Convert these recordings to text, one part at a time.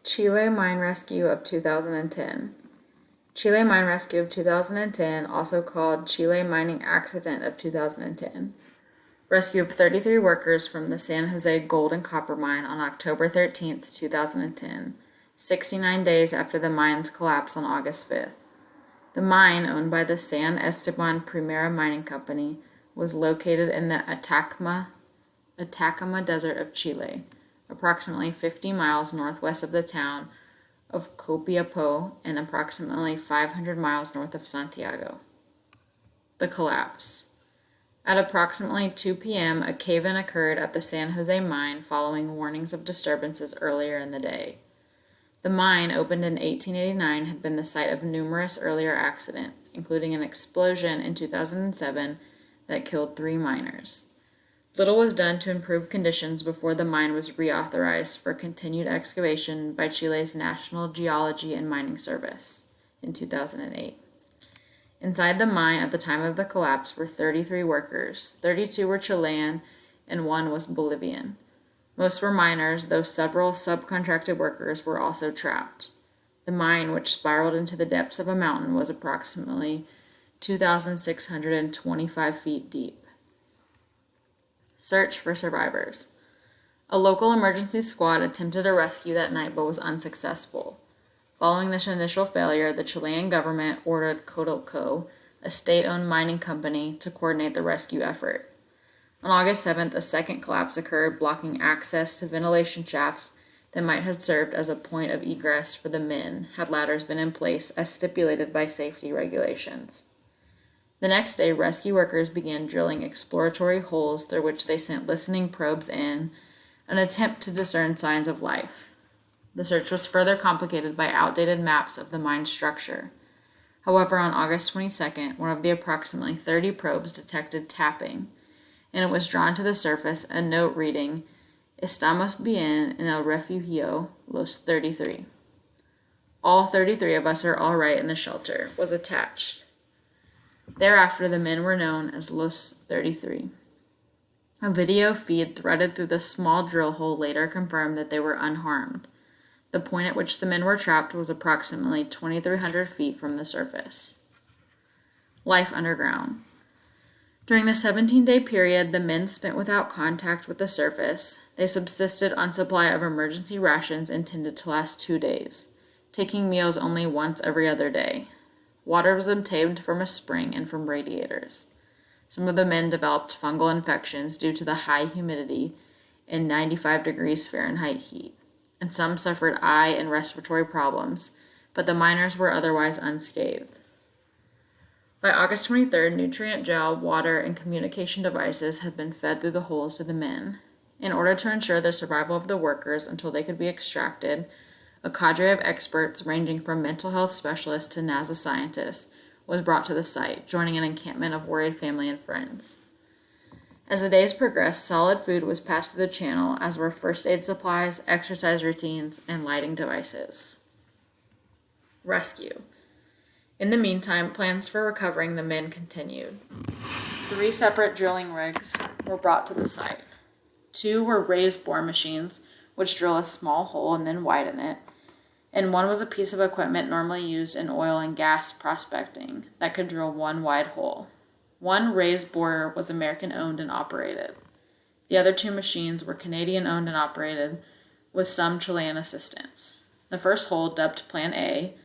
Chile Mine Rescue of 2010. Chile Mine Rescue of 2010, also called Chile Mining Accident of 2010. Rescue of 33 workers from the San Jose gold and copper mine on October 13th, 2010, 69 days after the mine's collapse on August 5th. The mine, owned by the San Esteban Primera Mining Company, was located in the Atacama Desert of Chile, approximately 50 miles northwest of the town of Copiapó and approximately 500 miles north of Santiago. The collapse. At approximately 2 p.m., a cave-in occurred at the San Jose mine following warnings of disturbances earlier in the day. The mine, opened in 1889, had been the site of numerous earlier accidents, including an explosion in 2007 that killed 3 miners. Little was done to improve conditions before the mine was reauthorized for continued excavation by Chile's National Geology and Mining Service in 2008. Inside the mine at the time of the collapse were 33 workers. 32 were Chilean and 1 was Bolivian. Most were miners, though several subcontracted workers were also trapped. The mine, which spiraled into the depths of a mountain, was approximately 2,625 feet deep. Search for survivors. A local emergency squad attempted a rescue that night but was unsuccessful. Following this initial failure, the Chilean government ordered Codelco, a state-owned mining company, to coordinate the rescue effort. On August 7th, a second collapse occurred, blocking access to ventilation shafts that might have served as a point of egress for the men had ladders been in place as stipulated by safety regulations. The next day, rescue workers began drilling exploratory holes through which they sent listening probes in an attempt to discern signs of life. The search was further complicated by outdated maps of the mine's structure. However, on August 22nd, one of the approximately 30 probes detected tapping, and it was drawn to the surface a note reading, "Estamos bien en el refugio, los 33. All 33 of us are all right in the shelter," was attached. Thereafter, the men were known as Los 33. A video feed threaded through the small drill hole later confirmed that they were unharmed. The point at which the men were trapped was approximately 2,300 feet from the surface. Life underground. During the 17-day period the men spent without contact with the surface, they subsisted on supply of emergency rations intended to last 2 days, taking meals only once every other day. Water was obtained from a spring and from radiators. Some of the men developed fungal infections due to the high humidity and 95 degrees Fahrenheit heat, and some suffered eye and respiratory problems, but the miners were otherwise unscathed. By August 23rd, nutrient gel, water, and communication devices had been fed through the holes to the men. In order to ensure the survival of the workers until they could be extracted, a cadre of experts ranging from mental health specialists to NASA scientists was brought to the site, joining an encampment of worried family and friends. As the days progressed, solid food was passed through the channel, as were first aid supplies, exercise routines, and lighting devices. Rescue. In the meantime, plans for recovering the men continued. 3 separate drilling rigs were brought to the site. 2 were raised bore machines, which drill a small hole and then widen it, and 1 was a piece of equipment normally used in oil and gas prospecting that could drill 1 wide hole. 1 raised borer was American-owned and operated. The other 2 machines were Canadian-owned and operated, with some Chilean assistance. The first hole, dubbed Plan A,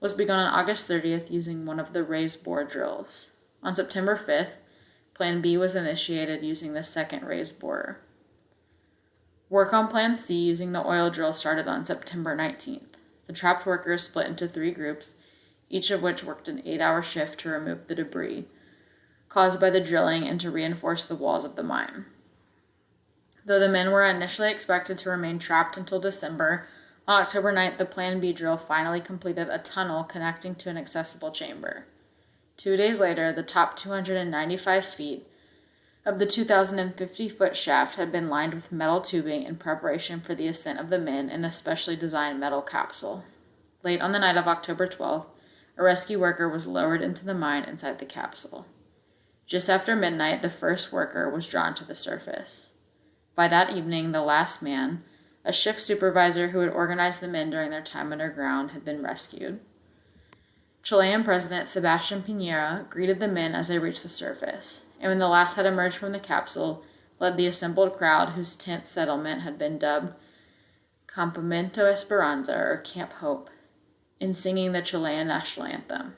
was begun on August 30th using one of the raised bore drills. On September 5th, Plan B was initiated using the second raised borer. Work on Plan C using the oil drill started on September 19th. The trapped workers split into 3 groups, each of which worked an 8-hour shift to remove the debris caused by the drilling and to reinforce the walls of the mine. Though the men were initially expected to remain trapped until December, on October 9th, the Plan B drill finally completed a tunnel connecting to an accessible chamber. 2 days later, the top 295 feet of the 2,050-foot shaft had been lined with metal tubing in preparation for the ascent of the men in a specially designed metal capsule. Late on the night of October 12th, a rescue worker was lowered into the mine inside the capsule. Just after midnight, the first worker was drawn to the surface. By that evening, the last man, A shift supervisor who had organized the men during their time underground had been rescued. Chilean President Sebastián Piñera greeted the men as they reached the surface, and when the last had emerged from the capsule, led the assembled crowd whose tent settlement had been dubbed Campamento Esperanza, or Camp Hope, in singing the Chilean national anthem.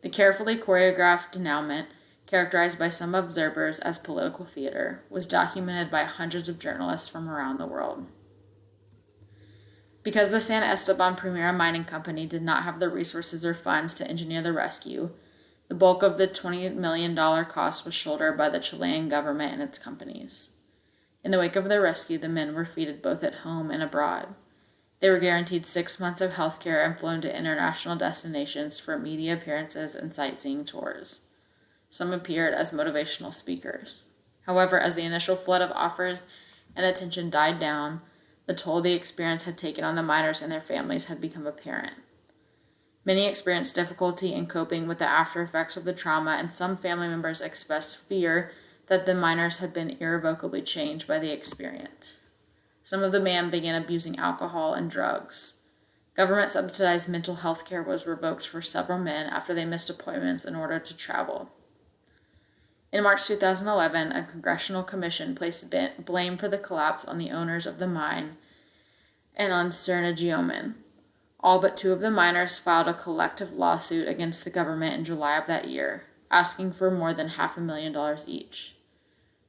The carefully choreographed denouement, characterized by some observers as political theater, was documented by hundreds of journalists from around the world. Because the San Esteban Primera Mining Company did not have the resources or funds to engineer the rescue, the bulk of the $20 million cost was shouldered by the Chilean government and its companies. In the wake of their rescue, the men were feted both at home and abroad. They were guaranteed 6 months of health care and flown to international destinations for media appearances and sightseeing tours. Some appeared as motivational speakers. However, as the initial flood of offers and attention died down, the toll the experience had taken on the miners and their families had become apparent. Many experienced difficulty in coping with the after effects of the trauma, and some family members expressed fear that the miners had been irrevocably changed by the experience. Some of the men began abusing alcohol and drugs. Government-subsidized mental health care was revoked for several men after they missed appointments in order to travel. In March 2011, a congressional commission placed blame for the collapse on the owners of the mine and on Serna. All but 2 of the miners filed a collective lawsuit against the government in July of that year, asking for more than $500,000 each.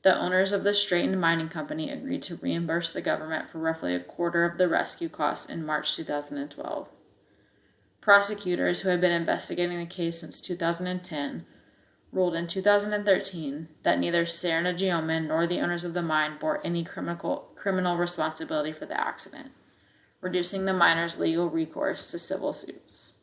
The owners of the straightened mining company agreed to reimburse the government for roughly a quarter of the rescue costs in March 2012. Prosecutors who had been investigating the case since 2010 ruled in 2013 that neither Serna nor the owners of the mine bore any criminal responsibility for the accident, reducing the miners' legal recourse to civil suits.